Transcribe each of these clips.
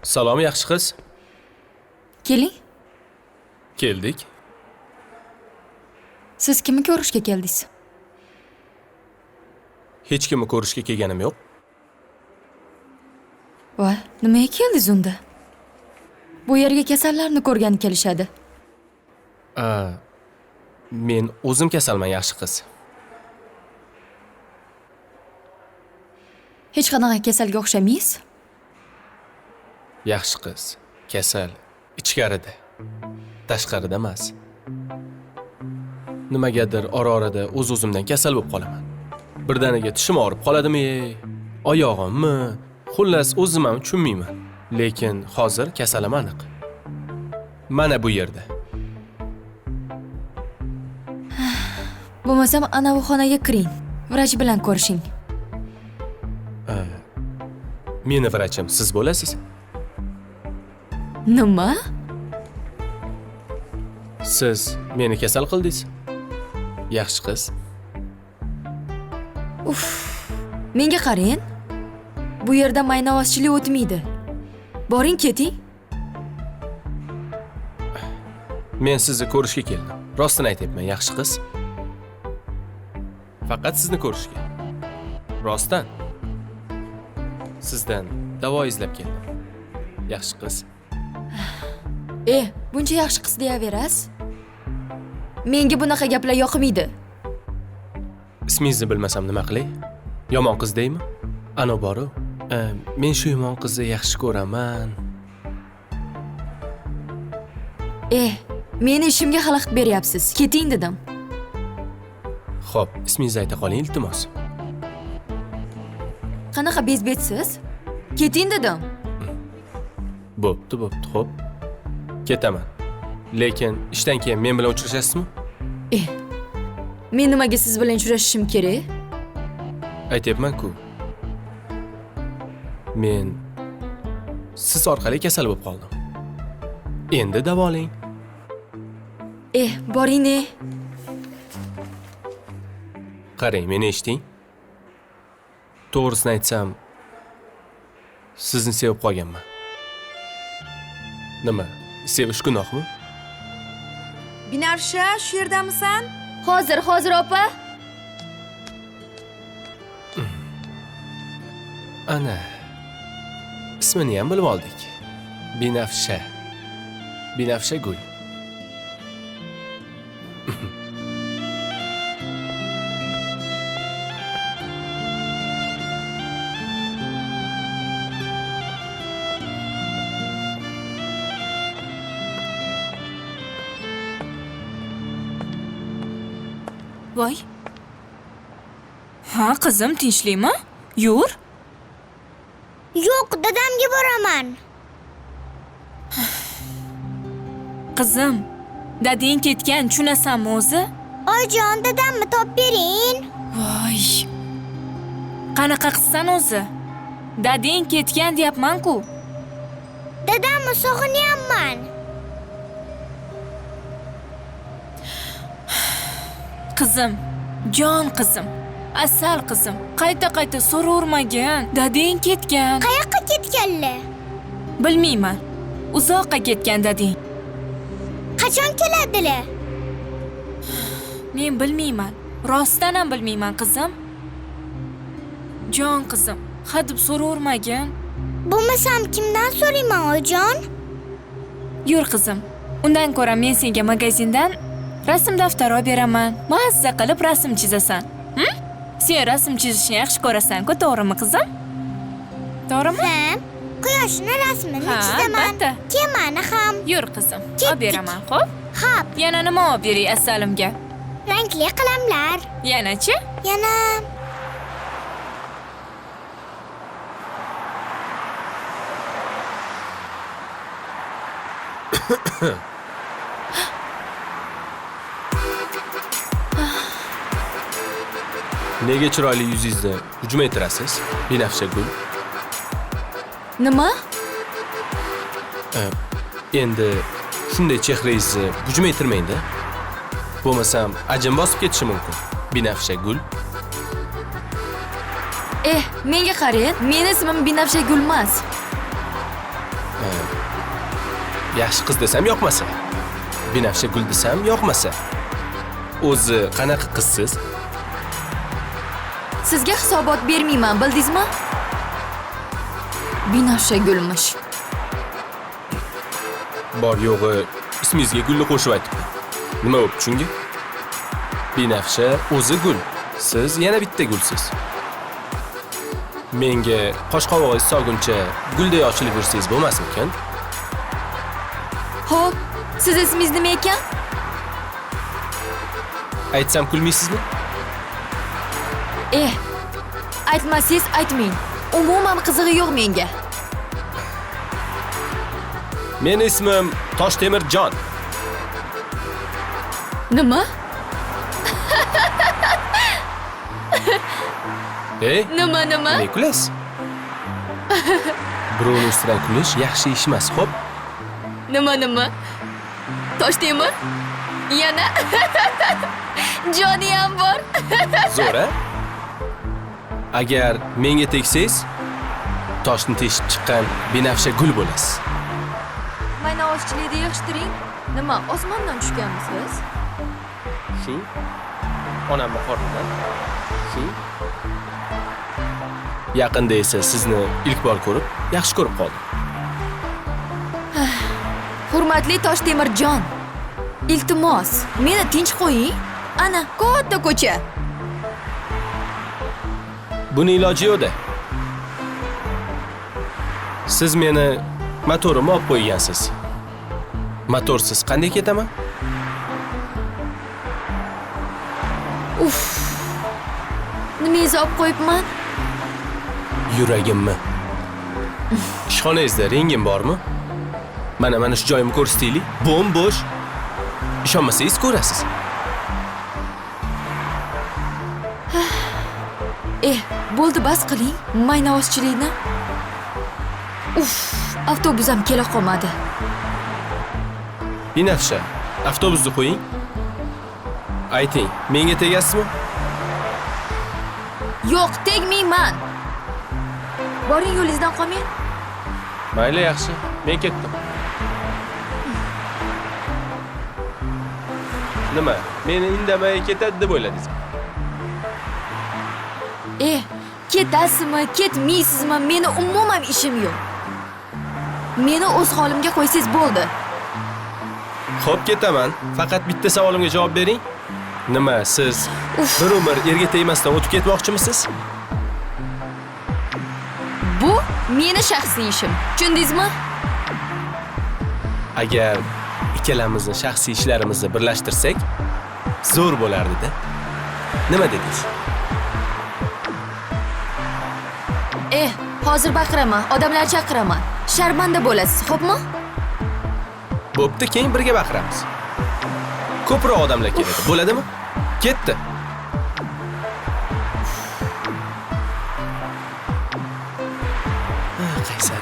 Salom yaxshi qiz. Keling. Keldik. Siz kimni ko'rishga keldingiz? Hech kimni ko'rishga kelganim yo'q. Voy, nimaga keldingiz unda? Bu yerga kasallarni ko'rgani kelishadi. Men o'zim kasalman yaxshi qiz. Hech qanaqa kasalga o'xshamaysiz. Yaxshi qiz. Kasal ichkarida, tashqarida emas. Nimagadir ora-orada o'z-o'zimdan kasal bo'lib qolaman. Birdaniga tishim og'rib qoladimi, oyog'immi? Xullas o'zim ham tushunmayman. Lekin hozir kasalim aniq. Mana bu yerda. Bo'lmasam ana bu xonaga kiring. Vrach bilan ko'rishing. Meni vrachim siz bo'lasiz? Nima? Siz meni kasal qildingiz. Yaxshi qiz. Menga qarang. Bu yerda maynavozchilik o'tmaydi. Boring, keting. Men sizni ko'rishga keldim. Rostini aytayapman, yaxshi qiz. Faqat sizni ko'rishga. Rostdan. Sizdan davo izlab keldim. Yaxshi qiz. Buncha yaxshi qiz deyaverasiz. Menga bunaqa gaplar yoqmaydi. Ismingizni bilmasam nima qilay? Yomon qiz deymi? Ana boru. Men shu yomon qizni yaxshi ko'raman. Meni ishimga xalaqit beryapsiz. Keting dedim. Xo'p, ismingizni ayta qoling iltimos. Qanaqa bezbetsiz? Keting dedim. Bo'pti, xo'p. Ketaman. Lekin ishdan keyin men bilan uchrashasizmi? Men nimaga siz bilan uchrashishim kerak? Aytayapman-ku. Men siz orqali kasal bo'lib qoldim. Endi davolang. Boring-ne. Qarang, meni eshiting. To'g'risini aytsam, sizni sevib qolganman. Nima? Sevish gunohmi? Binafsha, shu yerdamisan? Hozir opa. Ana. Ismini ham bilib oldik. Binafsha. Binafsha gul. Voy. Ha, qizim, tinchlikmi? Yur. Yo'q, dadamga boraman. Qizim, dadang ketgan, tushunasanmi o'zi? Oyijon, dadamni topib bering. Voy. Qanaqa qizsan o'zi? Dadang ketgan deyapman-ku. Dadamni sog'inyapman. Qizim, jon qizim, asal qizim, qayta so'ravermagin. Dadang ketgan. Qayoqqa ketganlar? Bilmayman. Uzoqqa ketgan dadang. Qachon keladilar? Men bilmayman. Rostdan ham bilmayman, qizim. Jon qizim, hadeb so'ravermagin. Bo'lmasam kimdan so'rayman, oyijon? Yur qizim. Undan ko'ra men senga magazindan rasm daftari olib beraman. Mazza qilib rasm chizasan. Sen rasm chizishni yaxshi ko'rasan-ku, to'g'rimi qizim? To'g'rimi? Ha, quyoshni rasmini chizaman. Albatta. Kemani ham. Yur qizim, Ketdik. olib beraman, xo'p? Xo'p, Yana nima olib beray asalimga? rangli qalamlar. Yana-chi? Yana Nega chiroyli yuzingizni hujum etirasiz? Binafsha gul. Nima? Endi shunday chehrangizni hujum etirmang-da. Bo'lmasam ajin bosib ketishi mumkin. Binafsha gul. Menga qarang, meni ismim Binafsha Gul emas. Yaxshi qiz desam yoqmasa, binafsha gul desam yoqmasa. O'zi qanaqa qizsiz? Sizga hisobot bermayman, bildingizmi? Binafsha gulmish. Bor yo'g'i ismingizga gulni qo'shib aytib. Nima bo'lib shunga? Binafsha o'zi gul. Siz yana bitta gulsiz. Menga qosh qovog'ingiz solguncha gulday ochilib yursangiz bo'lmasmikan? Xo'p, siz ismingiz nima ekan? Aytsam kulmaysizmi? Aytmasangiz aytmang. Umuman qizig'i yo'q menga. Meni ismim Toshtemirjon. Nima? Nima? Ne kulasiz? Birovning ustidan kulish yaxshi ish emas, xo'p? Nima? Toshtemir? Yana? Joni ham bor. Zo'ra. Agar menga tegsangiz, toshni teshib chiqqan binafsha gul bo'lasiz. Mayna ozchilikni yig'ishtiring. Nima, osmondan tushganmisiz? Shu onamni qornidan. Shu yaqinda esa sizni ilk bor ko'rib, yaxshi ko'rib qoldim. Hurmatli Toshtemirjon, iltimos, meni tinch qo'ying. Ana, katta ko'cha. Buni iloji yo'q-da. Siz meni motorimni olib qo'ygansiz. Motorsiz qanday ketaman? Nimangizni olib qo'yibman? Yuragimmi? Ishxonangizda rengim bormi? Mana shu joyimni ko'rsataylik. Bo'm-bo'sh. Ishonmasangiz ko'rasiz. Bo'ldi, bas qiling. Mayna ozchilikni. Avtobus ham kela qolmadi. Binafsha, avtobusni qo'ying. Ayting, menga tegasizmi? Yo'q, tegmayman. Boring, yo'lingizdan qolmang. Mayli, yaxshi. Men ketdim. Nima? Meni indamay ketadi deb o'yladingizmi? Ketasizmi, ketmaysizmi, meni umuman ishim yo'q. Meni o'z holimga qo'ysangiz bo'ldi. Xo'p, ketaman. Faqat bitta savolimga javob bering. Nima, siz bir umr erga tegmasdan o'tib ketmoqchimisiz? Bu meni shaxsiy ishim. Tushundingizmi? Agar ikkalamizni shaxsiy ishlarimizni birlashtirsak, zo'r bo'lardi-da. Nima dedingiz? Hozir baqiraman, odamlar chaqiraman. Sharmanda bo'lasiz, xo'pmi? Bo'pti, keyin birga baqiramiz. Ko'proq odamlar keladi, bo'ladimi? Ketdi. Qaysar.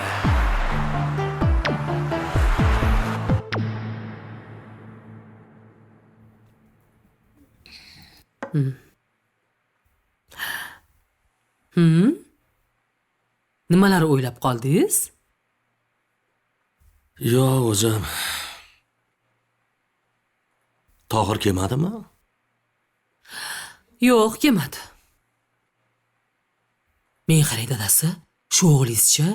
Nimalar o'ylab qoldingiz? Yo'q, o'zim. Tohir kelmadimi? Yo'q, kelmadi. Men qarang dadasi, shu o'g'lingizcha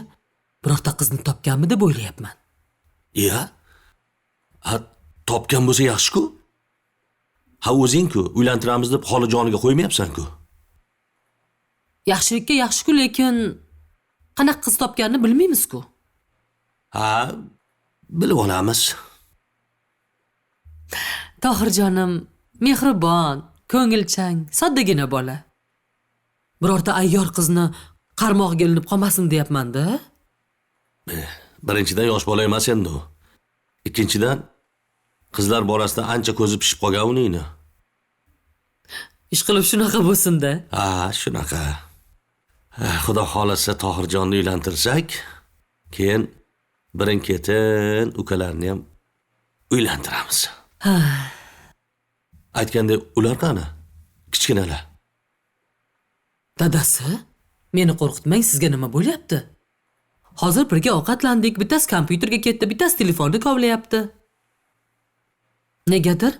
birorta qizni topganmi deb o'ylayapman. Iya. Topgan bo'lsa yaxshi-ku. O'zing-ku, uylantiramiz deb xoli joniga qo'ymayapsan-ku. Yaxshilikka yaxshi-ku, lekin qanaqa qiz topganini bilmaymiz-ku. Bilib olamiz. Tohirjonim, mehribon, ko'ngilchang, soddagina bola. Birorta ayyor qizni qarmog'iga ilinib qolmasin deyapman-da. Birinchidan yosh bola emas endi u. Ikkinchidan qizlar borasida ancha ko'zi pishib qolgan uningni. Ish qilib shunaqa bo'lsin-da. Shunaqa. Xudo xolasa Tohirjonni uylantirsak, keyin birin-ketin ukalarni ham uylantiramiz. Aytgandek, ular qani? Kichkinalar. Dadasi, meni qo'rqitmang, sizga nima bo'lyapti? Hozir birga ovqatlandik, bittasi kompyuterga ketdi, bittasi telefonni kovlayapti. Negadir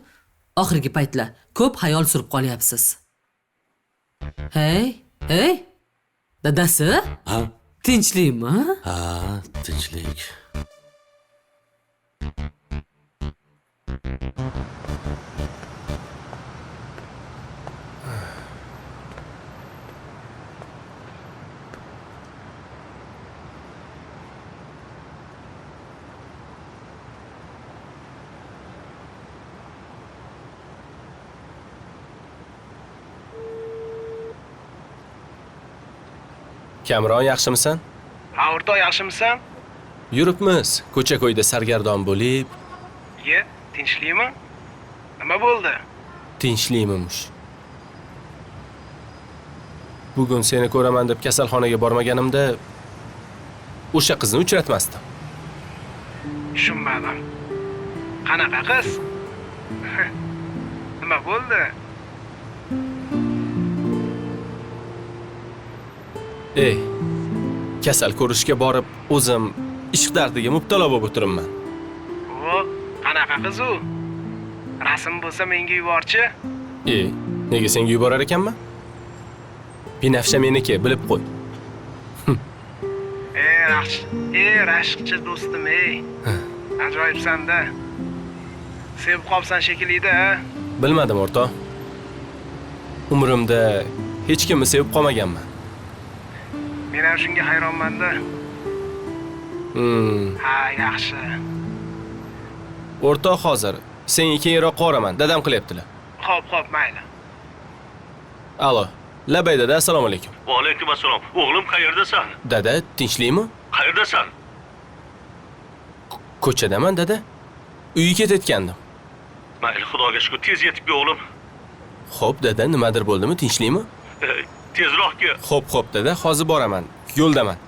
oxirgi paytlar ko'p xayol surib qolyapsiz. Hey, dadasi, Ha? tinchlikmi? Ha, tinchlik. Kamron, yaxshimisan? Ha, o'rtoq, yaxshimisan? Yuribmiz, ko'cha-ko'yda sargardon bo'lib, Ye, tinchlikmi? Nima bo'ldi? tinchlikmish. Bugun seni ko'raman deb kasalxonaga bormaganimda o'sha qizni uchratmasdim. Tushunmadim. Qanaqa qiz? Nima bo'ldi? Ey, kasal ko'rishga borib, o'zim ishq dardiga mubtalo bo'lib o'tiribman. O, qanaqa qiz u? Rasm bo'lsa menga yuborchi. Nega senga yuborar ekanman? Binafsha meniki, bilib qo'y. Rashqchi do'stim, ey. Ajoyibsan-da. Sevib qolsan shekilli-da. Bilmadim, o'rtoq. Umrimda hech kimni sevib qolmaganman. Men ham shunga hayronman-da. Ha, yaxshi. O'rtoq, hozir senga keyinroq qoraman, dadam qilyaptilar. Xo'p, mayli. Alo, Labay dada, assalomu alaykum. Va alaykum assalom. O'g'lim qayerdasan? Dada, tinchlikmi? Qayerdasan? Ko'chadaman, dada. Uyga ketayotgandim. Mayli, Xudoga shukr, tez yetib kel o'g'lim. Xo'p, dada, nimadir bo'ldimi? Tinchlikmi? Tezroq kel. Xo'p, dada, hozir boraman. Yo'ldaman.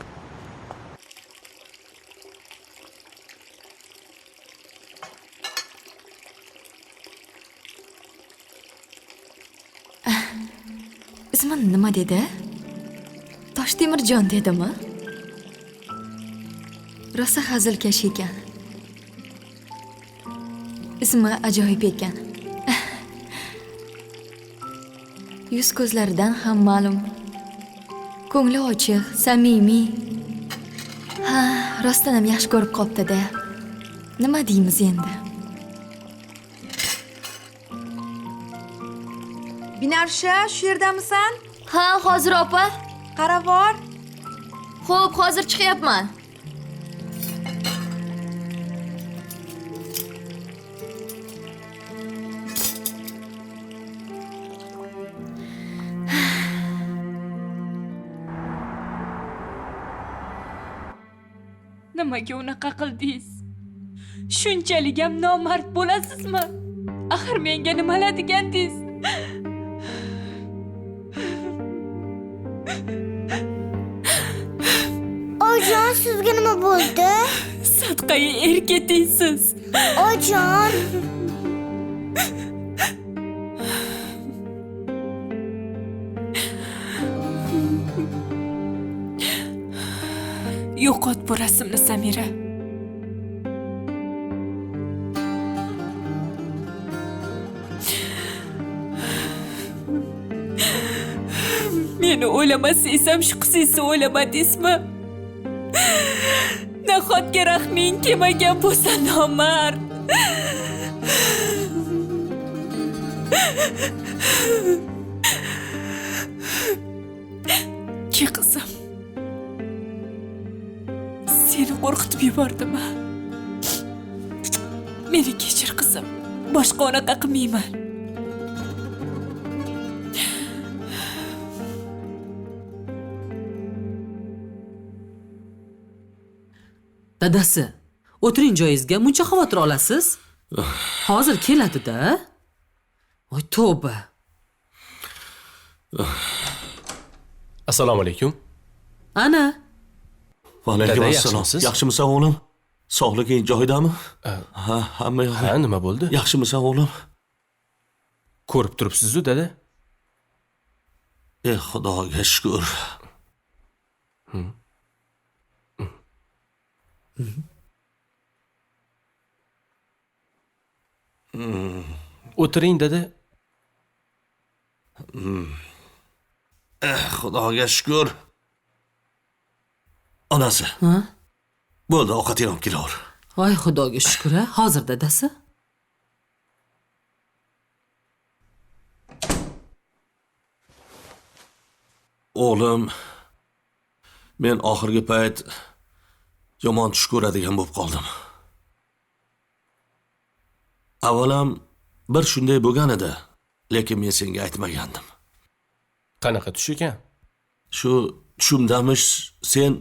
Ismi nima dedi? Toshtemirjon dedimi? Rosa hazilkash ekan. Ismi ajoyib ekan. Yuz ko'zlaridan ham ma'lum. Ko'ngli ochiq, samimiy. Ha, rostdan ham yaxshi ko'rib qopti-da. Nima deymiz endi? Binafsha, shu yerdamisan? Ha, hozir opa. Qarab bor. Xo'p, hozir chiqyapman. Nimaga unaqa qildingiz? Shunchalik ham nomard bo'lasizmi? Axir menga nimalar degandingiz? Oyijon, sizga nima bo'ldi? Sadqai erkatingsiz. Oyijon, Yo'qot bu rasmni, Samira. Meni o'ylamasaysam shu qizingizni o'ylamadingizmi? Nahotki rahming kelmagan bo'lsa nomard. Ki qizim. Seni qo'rqitib yubordimmi? Meni kechir qizim. Boshqa unaqa qilmayman. Dadasi, o'tiring joyingizga, muncha xavotir olasiz? Hozir keladi-da. Voy tavba. Assalomu alaykum. Ana, Va alaykum Dada, assalom. yaxshimisiz? Yaxshimisan o'g'lim? Sog'liging joyidami? Ha, hamma yo'q. Ha, nima bo'ldi? Yaxshimisan o'g'lim? Ko'rib turibsiz-ku, dada. Xudoga shukr. O'tiring dedi. Xudoga shukr. Onasi. Ha? Bo'ldi, ovqat yeyib kelaver. Voy xudoga shukr, a. Hozir dadasi. O'g'lim, men oxirgi payt yomon tush ko'radigan bo'lib qoldim. Avvalam bir shunday bo'lgan edi, lekin men senga aytmagandim. Qanaqa tush ekan? Shu tushimdamish sen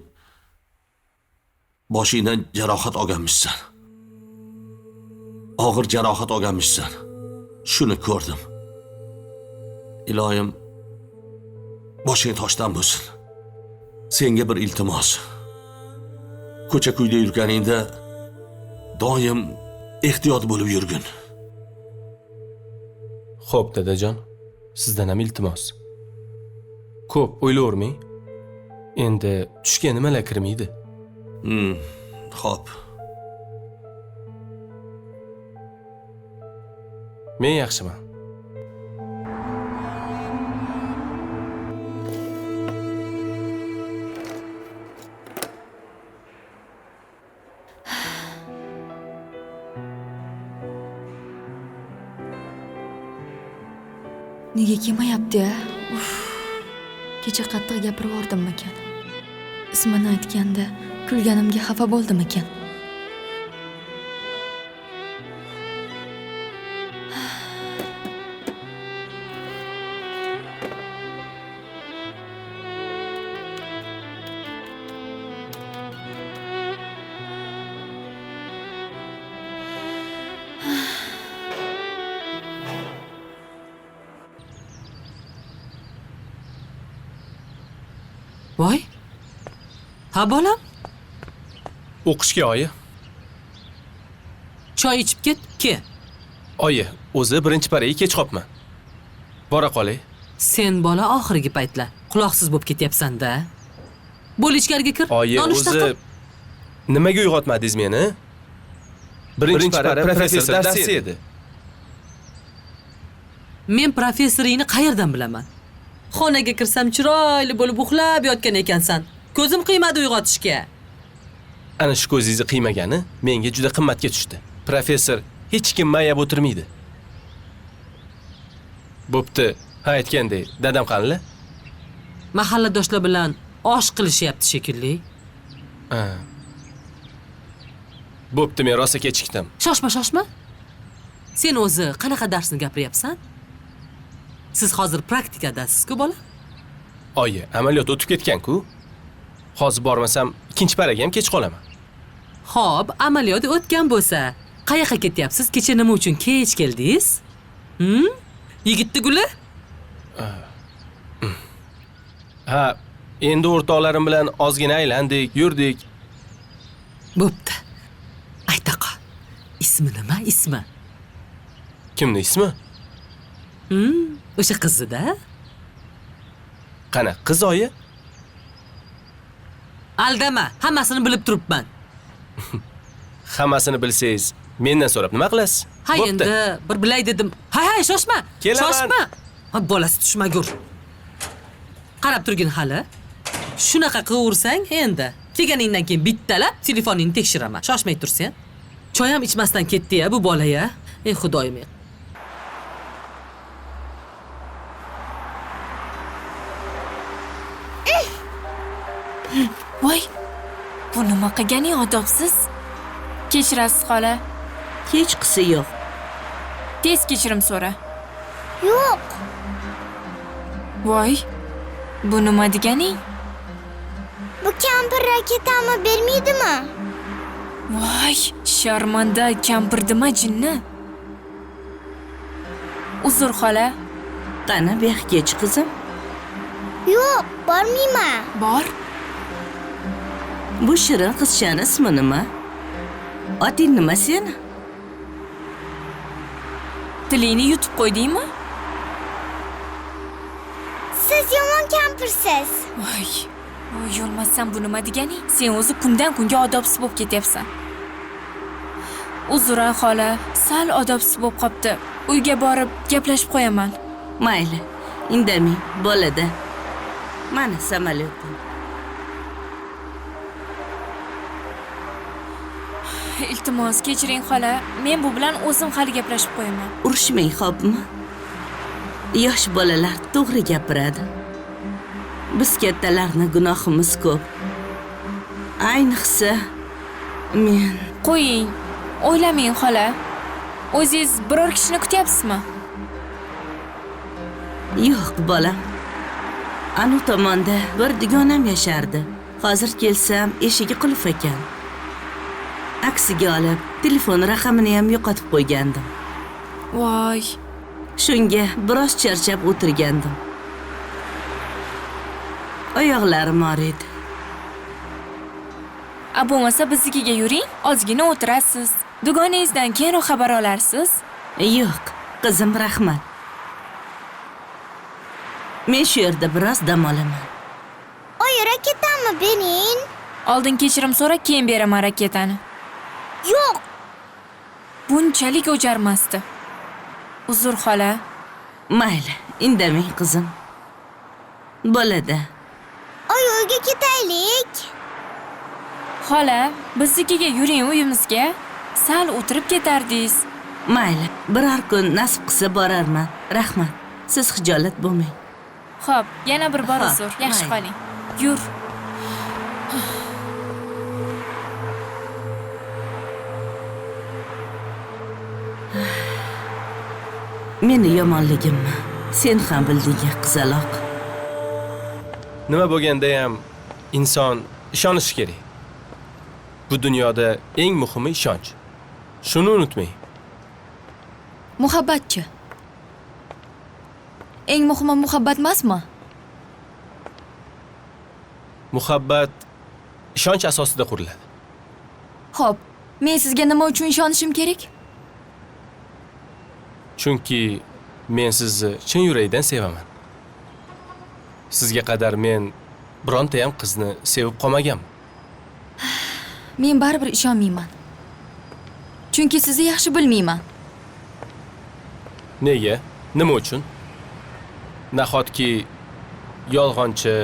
boshingdan jarohat olganmishsan. Og'ir jarohat olganmishsan. Shuni ko'rdim. Iloyim, boshing toshdan bo'lsin. Senga bir iltimos. Ko'cha-kuyda yurganingda doim ehtiyot bo'lib yurgin. Xo'p, dadajon. Sizdan ham iltimos. Ko'p o'ylavermang. Endi tushga nimalar kirmaydi? Xo'p. Men yaxshiman. Nega kelmayapti-ya? Kecha qattiq gapirib yubordimmikan? Ismini aytganda kulganimga xafa bo'ldimikan? Voy. Ha bolam, O'qishga oyi. choy ichib ket, ke. Oyi, o'zi birinchi paraga kech qopman. Bora qolay. Sen bola oxirgi paytlar quloqsiz bo'lib ketyapsan-da. Bo'l ichkariga kir. Oyi, nonushta o'zi qil. nimaga uyg'otmadingiz meni? Birinchi para professor darsi edi. Men professoringni qayerdan bilaman? Xonaga kirsam chiroyli bo'lib uxlab yotgan ekansan. Ko'zim qiymadi uyg'otishga. Ana shu ko'zingizni qiymagani menga juda qimmatga tushdi. Professor hech kim mayab o'tirmaydi. Bo'pti, ha aytgandek, dadam qanli? Mahalladoshlar bilan osh qilishyapti shekilli. Ha. Bo'pti, men rosa kechikdim. Shoshma. Sen o'zi qanaqa darsni gapiryapsan? Siz hozir praktikadasiz-ku bola? Oyi, amaliyot o'tib ketgan-ku. Hozir bormasam, ikkinchi paraga ham kech qolaman. Xo'p, amaliyot o'tgan bo'lsa, qayoqqa ketyapsiz? Kecha nima uchun kech keldingiz? Yigitni guli? Ha, endi o'rtoqlarim bilan ozgina aylandik, yurdik. Bo'pti. Aytaqa. Ismi nima? Ismi? Kimni ismi? O'sha qizi-da? Qana, qiz oyi? Aldama, hammasini bilib turibman. Hammasini bilsangiz, mendan so'rab nima qilasiz? Ha endi bir bilay dedim. Hay, shoshma. Kelaman. Shoshma. Ha bolasi tushmagur. Qarab turgin hali. Shunaqa qilaversang endi. Kelganingdan keyin bittalab telefoningni tekshiraman. Shoshmay tursen. Choy ham ichmasdan ketdi-ya bu bola-ya. Ey xudoyim. Voy, bu nima qilganing odobsiz? Kechirasiz xola. Hech qisi yo'q. Tez kechirim so'ra. Yo'q. Voy, bu nima deganing? Bu kampir raketami bermaydimi? Voy, sharmanda kampirdima jinni. Uzr xola. Qani bu yoqqa kech qizim. Yo'q, bormayman. Bor. Bu shirin qizchani ismi nima? Oting nima seni? Tilingni yutib qo'ydingmi? Siz yomon kampirsiz. Voy, Yo'lmasam bu nima degani? Sen o'zi kundan kunga odobsiz bo'lib ketyapsan. Uzr xola, sal odobsiz bo'lib qopti. Uyga borib gaplashib qo'yaman. Mayli, indamang, bo'ladi. Mana samolyotim. Iltimos, kechiring xola. Men bu bilan o'zim hali gaplashib qo'yaman. Urushmang, xo'pmi? Yosh bolalar to'g'ri gapiradi. Biz kattalarning gunohimiz ko'p. Ayniqsa men Qo'ying. O'ylamang xola. O'zingiz biror kishini kutyapsizmi? yo'q bolam. Anu tomonda bir dugonam yashardi. Hozir kelsam eshigi qulf ekan. Aksiga olib, telefon raqamini ham yo'qotib qo'ygandim. Voy. Shunga biroz charchab o'tirgandim. Oyoqlarim og'riydi. Bo'lmasa biznikiga yuring, ozgina o'tirasiz. Dugonangizdan keyinroq xabar olarsiz. Yo'q, qizim, rahmat. Men shu yerda biroz dam olaman. Oy, raketami bering? Oldin kechirim so'ra, keyin beraman raketani. Yo'q. Bunchalik o'jarmasdi. Uzr xola. Mayli, indamang qizim. Bo'ladi. Oy, uyga ketaylik. Xola, biznikiga yuring uyimizga. Sal o'tirib ketardingiz. Mayli, biror kun nasib qilsa borarman. Rahmat. Siz xijolat bo'lmang. Xo'p, yana bir bor Ha, uzr. Yaxshi mayli. qoling. Yur. Meni yomonligimmi? Sen ham bilding, qizaloq. Nima bo'lganda ham inson ishonishi kerak. Bu dunyoda eng muhimi ishonch. Shuni unutmang. Muhabbatchi. Eng muhimi muhabbat emasmi? Muhabbat ishonch asosida quriladi. Xo'p, men sizga nima uchun ishonishim kerak? Chunki men sizni chin yurakdan sevaman. Sizga qadar men bironta ham qizni sevib qolmaganman. Men baribir ishonmayman. Chunki sizni yaxshi bilmayman. Nega? Nima uchun? Nahotki yolg'onchi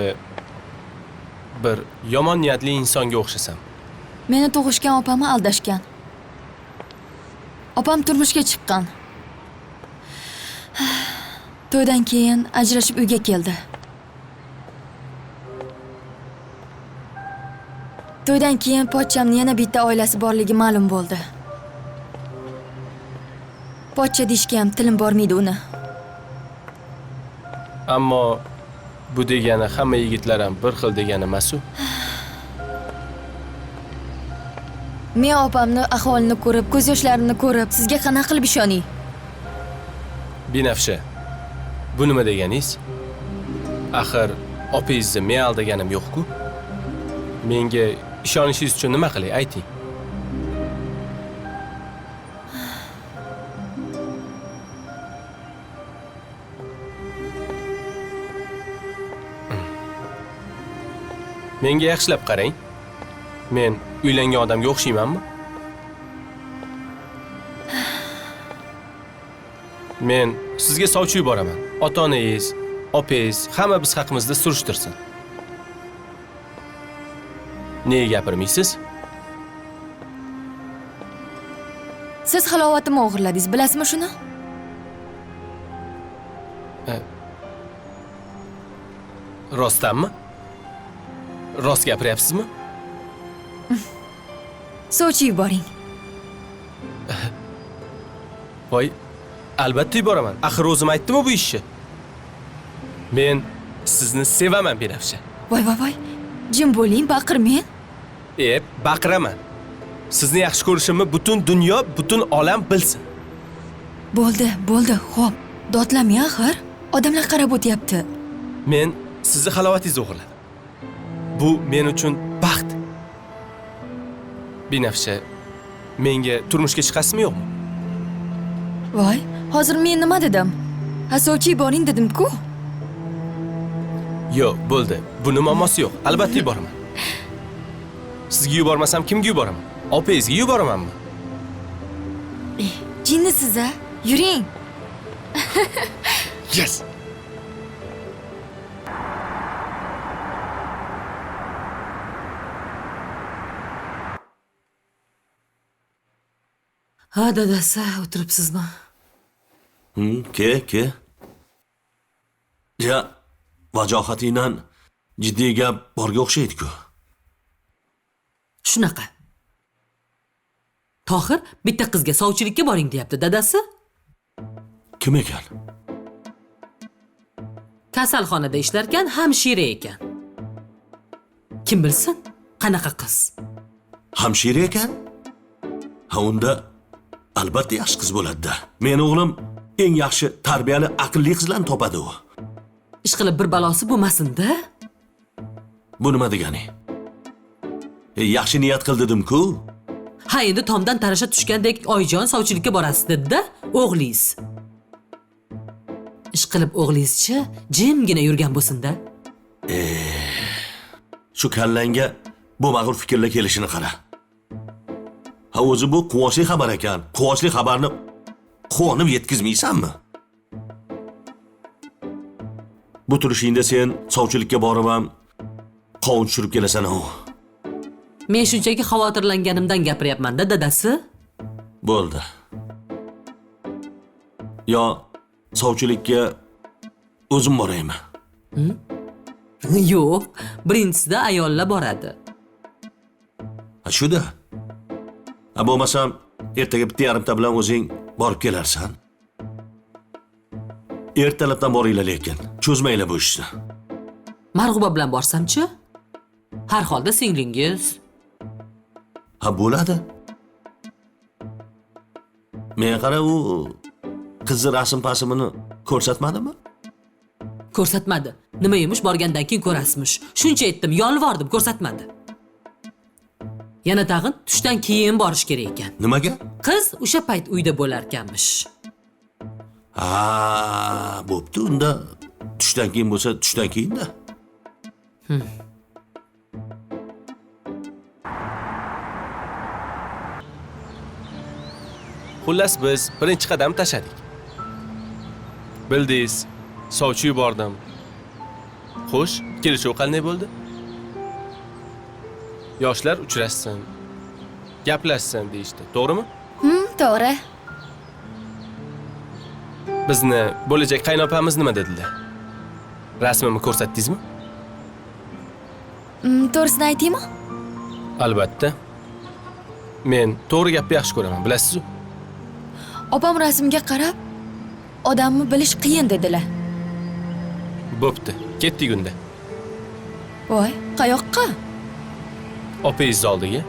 bir yomon niyatli insonga o'xshasam. Meni tug'ishgan opamni aldashgan. Opam turmushga chiqqan. To'ydan keyin ajrashib uyga keldi. To'ydan keyin pochchamning yana bitta oilasi borligi ma'lum bo'ldi. Pochcha deyishga ham tilim bormaydi uni. Ammo bu degani hamma yigitlar ham bir xil degani emas-ku. Men opamni ahvolini ko'rib, ko'z yoshlarini ko'rib, sizga qanaqa qilib ishonay? Binafsha. Bu nima deganingiz? Axir opingizni men aldaganim yo'q-ku. Menga ishonishingiz uchun nima qilay, ayting. Menga yaxshilab qarang. Men uylangan odamga o'xshaymanmi? Men sizga sovchi yuboraman. Ota-onangiz, opangiz hamma biz haqimizda surishtirsin. Nega gapirmaysiz? Siz halovatimni o'g'irladingiz, bilasizmi shuni? Rostdanmi? Rost gapiryapsizmi? Sovchi yuboring. Voy, albatta yuboraman. Axir o'zim aytdim-ku bu ishni. Men sizni sevaman, Binafsha. Voy. Jim bo'ling, baqirmang. Baqiraman. Sizni yaxshi ko'rishimni butun dunyo, butun olam bilsin. Bo'ldi. Xo'p, dodlamang axir. Odamlar qarab o'tyapti. Men sizni halovatingizni o'g'irladim. Bu men uchun baxt. Binafsha, menga turmushga chiqasizmi yo'qmi? Voy, hozir men nima dedim? Sovchi yuboring dedim-ku. Yo'q, bo'ldi. Buni muammosi yo'q. Albatta yuboraman. Sizga yubormasam kimga yuboraman? Opangizga yuboramanmi? Jinnisiz a? Yuring. Yes. Ha, dadasi, o'tiribsizmi? Ke. Ja, vajohatingdan jiddiy gap borga o'xshaydi-ku. Shunaqa. Tohir bitta qizga sovchilikka boring deyapti, dadasi. Kim ekan? Kasalxonada ishlarkan, hamshira ekan. Kim bilsin, qanaqa qiz? Hamshira ekan? Ha, unda albatta yaxshi qiz bo'ladi-da. Meni o'g'lim eng yaxshi tarbiyali, aqlli qizlarni topadi u. Ishqilib bir balosi bo'lmasin-da. Bu nima degani? Yaxshi niyat qildim-ku. Ha, endi tomdan tarasha tushgandek oyijon sovchilikka borasiz dedi-da, o'g'lingiz. Ishqilib o'g'lingizchi jimgina yurgan bo'lsin-da. Shu kallangga bu mag'rur fikrlar kelishini qara. Ha, o'zi bu quvonchli xabar ekan. Quvonchli xabarni quvonib yetkazmaysanmi? Bu turishingda sen sovchilikka borib ham qovun tushirib kelasan-ku. Men shunchaki xavotirlanganimdan gapiryapman-da, dadasi. Bo'ldi. Yo, sovchilikka o'zim boraymi? Yo'q, birinchisida ayollar boradi. Ha, shu-da. Ha, bo'lmasam ertaga bitta yarimta bilan o'zing borib kelarsan. Ertalabdan boringlar lekin, cho'zmanglar bu ishni. Marg'uba bilan borsam-chi? Har holda singlingiz. Ha, bo'ladi. Men qara, u qizni rasm-pasimini ko'rsatmadimi? Ko'rsatmadi. Nima emish borgandan keyin ko'rasizmish. Shuncha aytdim, yolvordim, ko'rsatmadi. Yana tag'in tushdan keyin borish kerak ekan. Nimaga? Qiz o'sha payt uyda bo'lar ekanmish. Ha, bo'pti, unda tushdan keyin bo'lsa, tushdan keyin-da. Xullas biz birinchi qadam tashladik. Bildingiz, sovchi yubordim. Xo'sh, kelishuv qanday bo'ldi? Yoshlar uchrashsin, gaplashsin deyishdi, to'g'rimi? To'g'ri. Bizni bo'lajak qaynopamiz nima dedilar? Rasmimni ko'rsatdingizmi? To'g'risini aytaymi? Albatta. Men to'g'ri gapni yaxshi ko'raman, bilasiz-ku. Opam rasmga qarab, odamni bilish qiyin dedilar. Bo'pti, ketdik unda. Voy, qayoqqa? Opangiz oldiga.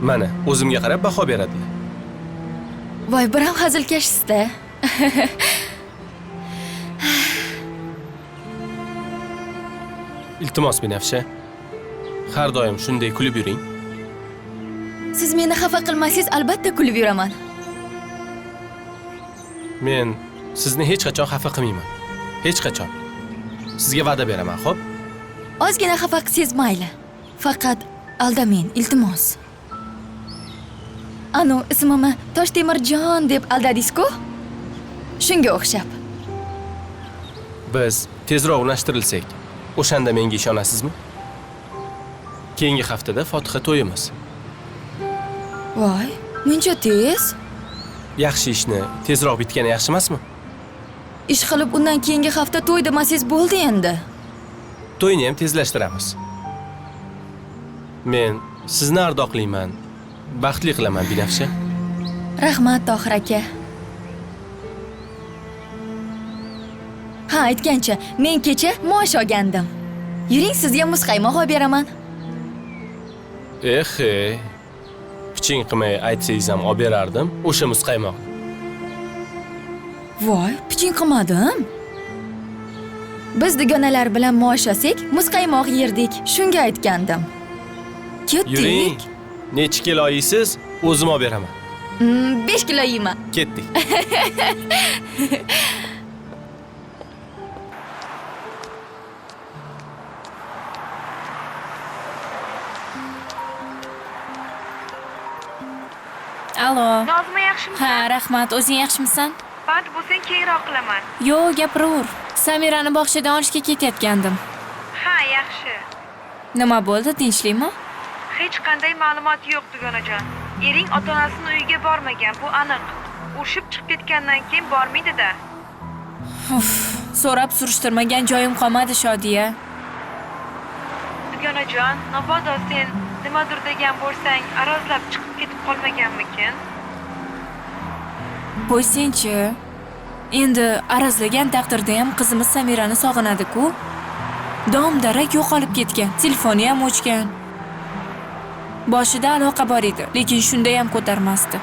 Mana, o'zimga qarab baho beradilar. Voy, bir ham hazilkashsiz-da. Iltimos Binafsha, har doim shunday kulib yuring. Siz meni xafa qilmasangiz, albatta kulib yuraman. Men sizni hech qachon xafa qilmayman. Hech qachon. Sizga va'da beraman, xo'p? Ozgina xafa qilsangiz mayli. Faqat aldameyin, iltimos. Anu, ismimni Toshtemirjon deb aldadingiz-ku? Shunga o'xshab. Biz tezroq unashtirilsak, o'shanda menga ishonasizmi? Keyingi haftada Fotiha to'yimiz. Voy, muncha tez? Yaxshi ishni tezroq bitgani yaxshi emasmi? Ish qilib undan keyingi hafta to'y demasangiz bo'ldi endi. To'yni ham tezlashtiramiz. Men sizni ardoqlayman. Baxtli qilaman, Binafsha. Rahmat, Tohir aka. Ha, aytgancha, men kecha maosh olgandim. Yuring, sizga muzqaymoq olib beraman. Piching qilmay aytsangiz ham olib berardim, o'sha muzqaymoq. Voy, piching qilmadim. Biz dugonalar bilan maosh olsak, muzqaymoq yerdik. Shunga aytgandim. Ketdik. Yuring. Necha kilo yeysiz, o'zim olib beraman. 5 kilo yeyman. Ketdik. Allo. Nozima yaxshimisan? Ha, rahmat. O'zing yaxshimisan? Band bo'lsang keyinroq qilaman. Yo'q, gapiraver. Samirani bog'chadan olishga ketayotgandim. Ha, yaxshi. Nima bo'ldi? Tinchlikmi? Hech qanday ma'lumot yo'q, dugonajon. Ering ota-onasining uyiga bormagan, bu aniq. Urishib chiqib ketgandan keyin bormaydi-da. So'rab surishtirmagan joyim qolmadi, Shodiya. Dugonajon, mabodo sen nimadir degan bo'lsang, arazlab chiqib ketib qolmaganmikin? Qo'ysin-chi. Endi arazlagan taqdirda ham qizimiz Samirani sog'inadi-ku. Dom-darak yo'qolib ketgan, telefoni ham o'chgan. Boshida aloqa bor edi, lekin shunda ham ko'tarmasdi.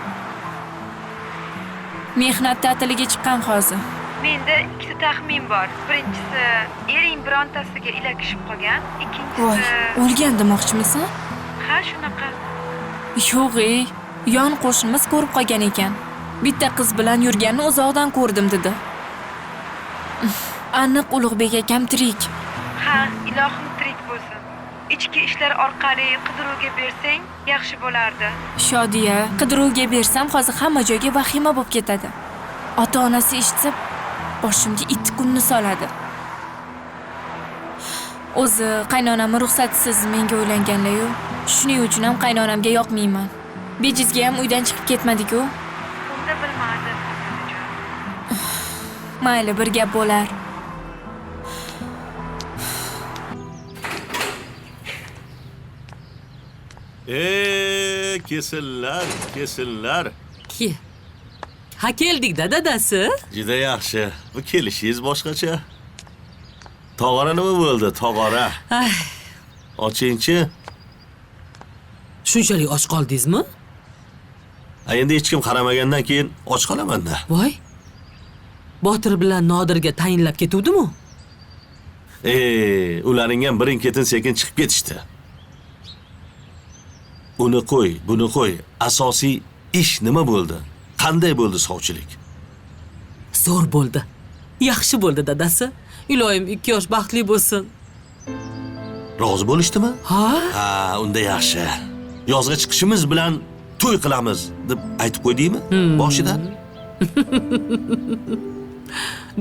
Mehnat ta'tiliga chiqqan hozir. Menda ikkita taxmin bor. Birinchisi, ering birontasiga ilakishib qolgan. Voy, Ikkinchisi, o'lgan demoqchimisan? ha, shunaqa. Yo'q-ey, yon qo'shnimiz ko'rib qolgan ekan. Bitta qiz bilan yurganini uzoqdan ko'rdim dedi. Aniq Ulug'bek akam tirik. Ha, ilohim tirik bo'lsin. Ichki ishlar orqali qidiruvga bersang, yaxshi bo'lardi. Shodiya, qidiruvga bersam hozir hamma joyga vahima bo'lib ketadi. Ota-onasi eshitsa, boshimga it kunni soladi. O'zi qaynonam ruxsatsiz menga uylanganlar-yu. Shuning uchun ham qaynonamga yoqmayman. Bejizga ham uydan chiqib ketmadik-ku. Unda bilmadim. Mayli, bir gap bo'lar. Kesinlar. Ki. Ha keldik-da dadasi. Juda yaxshi. Bu kelishingiz boshqacha. Tog'ora nima bo'ldi, tog'ora? Ay, Ochingchi. shunchalik och qoldingizmi? Endi hech kim qaramagandan keyin och qolaman-da. Voy. Botir bilan Nodirga tayinlab ketuvdim-u? Ularning ham birin-ketin sekin chiqib ketishdi. Uni qo'y, buni qo'y. Asosiy ish nima bo'ldi? Qanday bo'ldi sovchilik? Zo'r bo'ldi. Yaxshi bo'ldi dadasi. Iloyim 2 yosh baxtli bo'lsin. Rozi bo'lishdimi? Ha? Ha, unda yaxshi. Yozga chiqishimiz bilan to'y qilamiz deb aytib qo'ydingmi? Boshidan.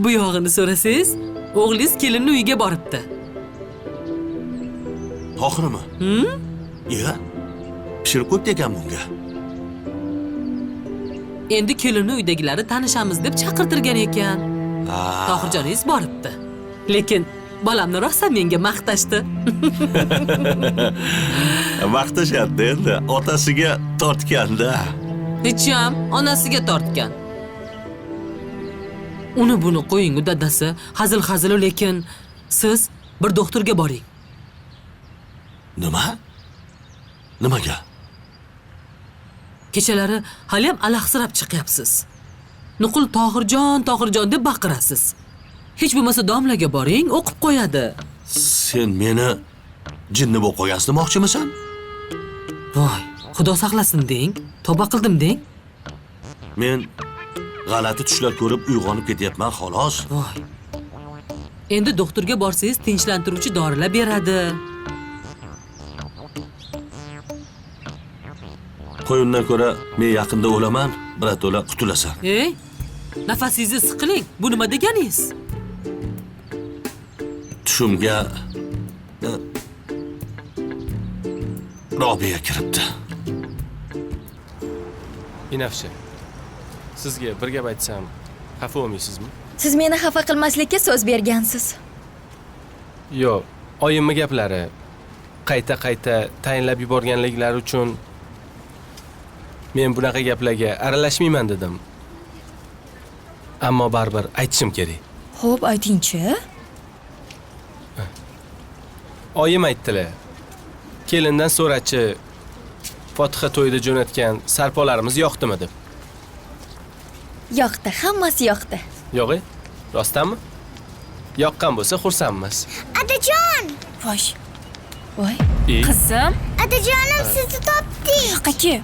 Bu yog'ini so'rasangiz, o'g'lingiz kelinni uyiga boribdi. Tohirmi? Iya. Pishirib qo'yibdi ekan bunga. Endi kelinni uydagilari tanishamiz deb chaqirtirgan ekan. Tohirjoningiz boribdi. Lekin bolamni rosa menga maqtashdi. Maqtashadi endi. Otasiga tortganda. Hech ham onasiga tortgan. Uni buni qo'ying dadasi, hazil-hazil lekin siz bir doktorga boring. Nima? Nimaga? Kechalari hali ham alahsirab chiqyapsiz. Nuqul Tohirjon deb baqirasiz. Hech bo'lmasa domlaga boring, o'qib qo'yadi. Sen meni jinni bo'lib qo'yasizmi demoqchimisan? Voy, Xudo saqlasin deng, tavba qildim deng. Men g'alati tushlar ko'rib uyg'onib ketyapman xolos. Voy. Endi doktorga borsangiz tinchlantiruvchi dorilar beradi. Qo'yindan ko'ra men yaqinda o'laman, birato'la qutulasan. Ey, nafasingizni siqiling. Bu nima deganingiz? Tushimga Robiya kiribdi. Binafsha. Sizga bir gap aytsam, xafa bo'lmaysizmi? Siz meni xafa qilmaslikka so'z bergansiz. Yo'q, oyimning gaplari qayta tayinlab yuborganliklari uchun men bunaqa gaplarga aralashmayman dedim. Ammo baribir aytishim kerak. Xo'p, ayting-chi. Oyim aytdilar. Kelindan so'rachi Fotiha to'yida jo'natgan sarpolarimiz yoqdimi deb. Yoqdi, hammasi yoqdi. Yo'q-e? Rostdanmi? Yoqqan bo'lsa xursandmiz. Adajon! Voy. Voy. Qizim, Adajonim, sizni topdik. qaki.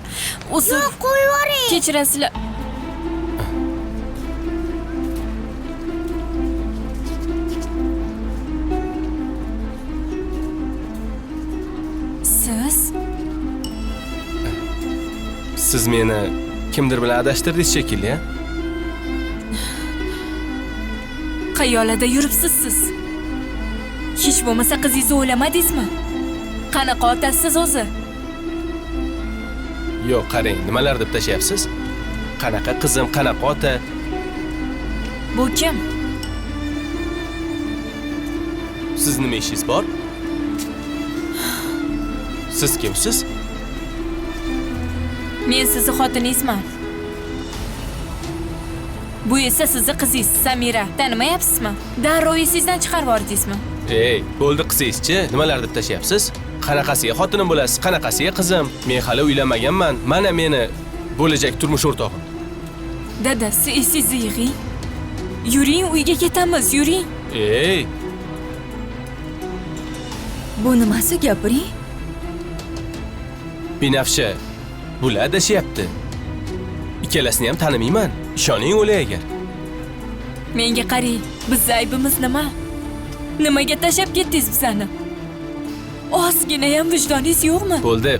Uzr. Yo'q, qo'yib yuboring. Kechirasizlar. Siz Siz meni kimdir bilan adashtirdingiz shekilli, ha? Qayolada yuribsiz siz? Hech bo'lmasa qizingizni o'ylamadingizmi? Qanaqa otasiz o'zi? Yo'q, qarang, nimalar deb tashayapsiz? Qanaqa qizim, qanaqa ota? Bu kim? Siz nima ishingiz bor? Siz kimsiz? Men sizni xotiningizman. Bu esa sizni qizingiz Samira. Tanimayapsizmi? Darrov esingizdan chiqarib yubordingizmi? Ey, bo'ldi qilsangizchi, nimalar deb tashayapsiz? Qanaqasiga xotinim bo'lasiz, qanaqasiga qizim? Men hali uylanmaganman. Mana meni bo'lajak turmush o'rtog'im. Dada, siz esingizni yig'ing. Yuring, uyga ketamiz, yuring. Ey, Bu nimasi gapiring? Binafsha, bular adashyapti. Ikkalasini ham tanimayman. Ishoning o'lay agar. Menga qarang, biz aybimiz nima? Nimaga tashab ketdingiz bizani? Ozgina ham vijdoningiz yo'qmi? Bo'ldi.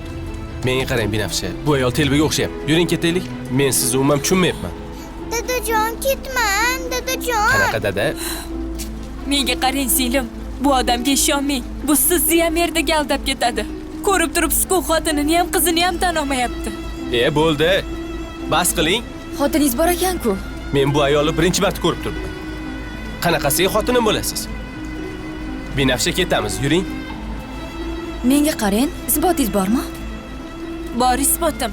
Menga qarang Binafsha, bu ayol telbaga o'xshayapti. Yuring ketaylik. Men sizni umuman tushunmayapman. Dadajon, ketmang, dadajon. Qanaqa dada? Menga qarang singlim, bu odamga ishonmang. Bu sizni ham yerda aldab ketadi. Ko'rib turibsiz-ku, xotinini ham qizini ham tanolmayapti. Bo'ldi. Bas qiling. Xotiningiz bor ekan-ku. Men bu ayolni birinchi marta ko'rib turibman. Qanaqasiga xotinim bo'lasiz? Binafsha, ketamiz, yuring. Menga qarang, isbotingiz bormi? Bor isbotim.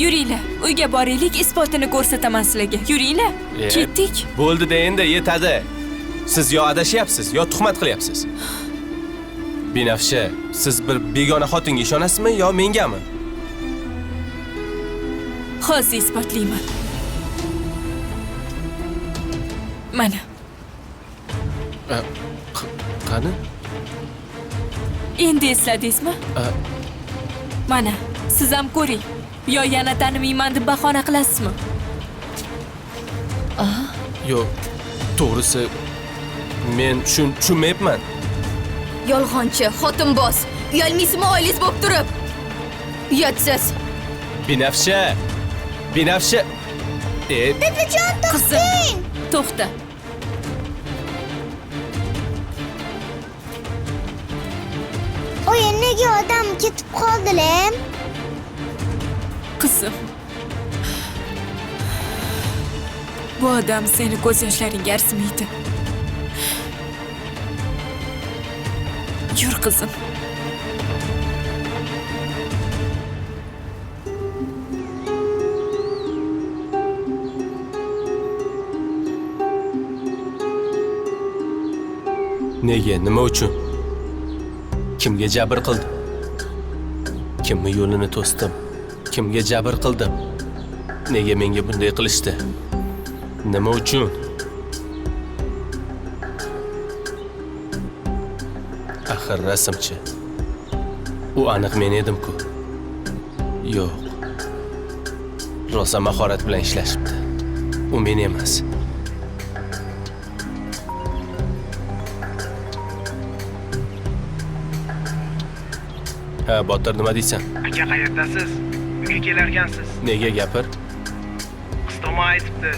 Yuringlar, uyga boraylik, isbotini ko'rsataman sizlarga. Yuringlar. Ketdik. Bo'ldi-da, endi yetadi. Siz yo adashyapsiz, yo tuhmat qilyapsiz. Binafsha, siz bir begona xotinga ishonasizmi yo mengami? Hozir isbotlayman. Mana. Qani? Endi esladingizmi? Mana, siz ham ko'ring. Yo yana tanimayman deb bahona qilasizmi? Yo'q, to'g'risi men tushunmayapman. Yolg'onchi, xotinboz. Uyalmaysizmi oilangiz bo'lib turib? Uyatsiz. Binafsha! Binafsha! Dadajon, Qizim, to'xta. o'yin nega odam ketib qoldilar? Qizim. Bu odam seni ko'z yoshlaringga arzimaydi. Yur qizim. Nega? Nima uchun? Kimga jabr qildim? Kimni yo'lini to'sdim? Kimga jabr qildim? Nega menga bunday qilishdi? Nima uchun? Axir rasmchi. U aniq men edim-ku. Yo'q. Rosa mahorat bilan ishlashibdi. U men emas. Ha, Botir, nima deysan? Aka, qayerdasiz? Uyga kelarkansiz. Nega gapir? Qiz tomon aytibdi.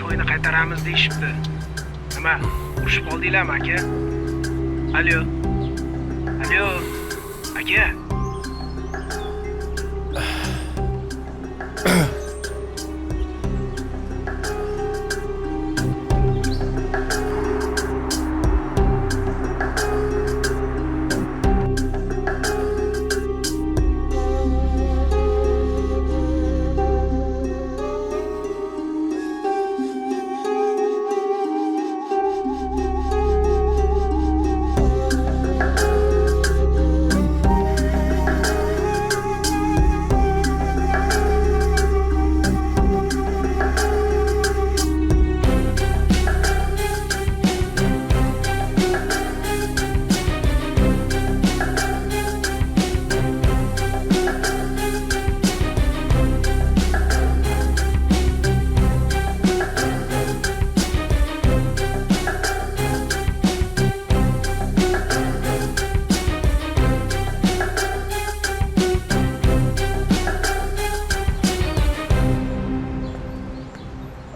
To'yni qaytaramiz deyishibdi. Nima? Urushib qoldinglarmi, aka? Alo. Alo. Aka.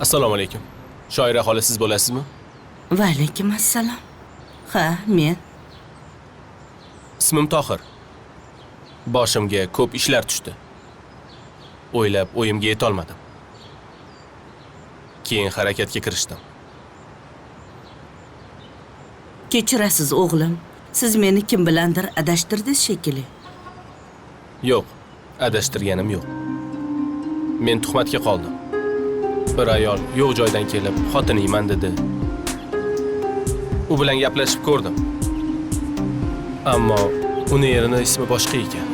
Assalomu alaykum. Shoira xola siz bo'lasizmi? Va alaykum assalom. Ha, men. Ismim Tohir. Boshimga ko'p ishlar tushdi. O'ylab o'yimga yetolmadim. Keyin harakatga kirishdim. Kechirasiz o'g'lim. Siz meni kim bilandir adashtirdingiz shekilli. Yo'q, adashtirganim yo'q. Men tuhmatga qoldim. Bir ayol yo'q joydan kelib, xotiningman dedi. U bilan gaplashib ko'rdim. Ammo uni erining ismi boshqa ekan.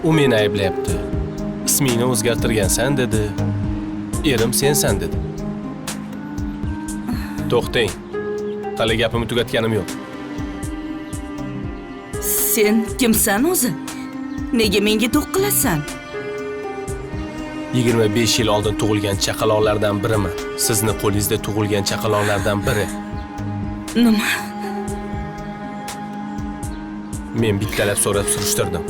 U meni ayblayapti. Ismingni o'zgartirgansan dedi. Erim sensan dedi. To'xtang. Hali gapimni tugatganim yo'q. Sen kimsan o'zi? Nega menga do'q qilasan? 25 yil oldin tug'ilgan chaqaloqlardan biriman. Sizni qo'lingizda tug'ilgan chaqaloqlardan biri. Nima? Men bittalab so'rab surishtirdim.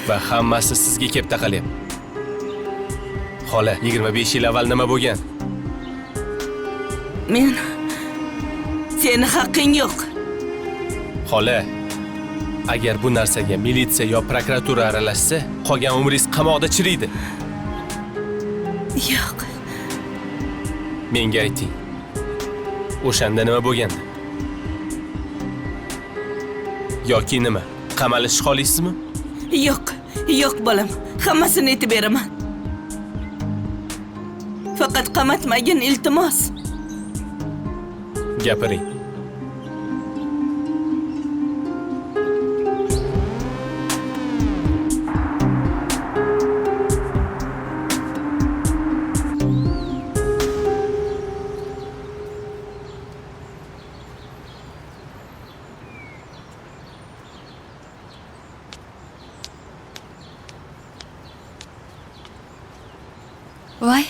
Va hammasi sizga kelib taqalyapti. Xola, 25 yil avval nima bo'lgan? Men seni haqqing yo'q. Xola, agar bu narsaga militsiya yo prokuratura aralashsa, qolgan umringiz qamoqda chiriydi. Yo'q. Menga ayting. O'shanda nima bo'lgandi? Yoki nima? Qamalish qolaysizmi? Yo'q, yo'q bolam. Hammasini aytib beraman. Faqat qamatmagin, iltimos. Gapiring. Voy.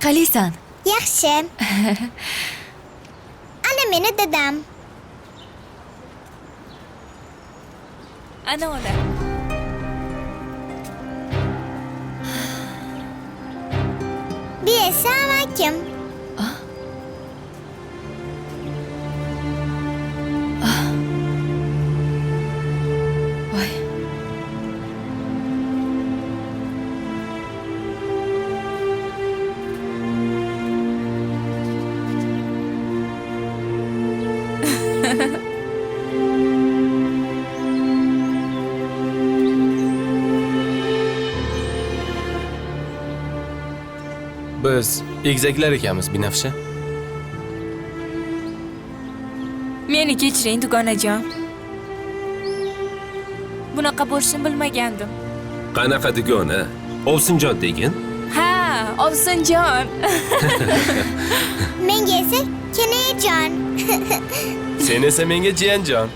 Qalaysan? Yaxshi. Ana meni dadam. Ana ular. Bu esa amakim. Voy. Biz egizaklar ekanmiz, Binafsha. Meni kechiring, dugonajon. Bunaqa bo'lishini bilmagandim. Qanaqa dugona? Ovsinjon degin? Ha, Ovsinjon. Menga esa Kenajon. Sen esa menga jiyanjon.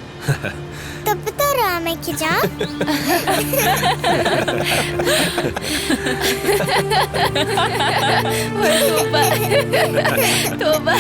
To'ppa-to'g'ri amakijon. Voy, tavba. Tavba.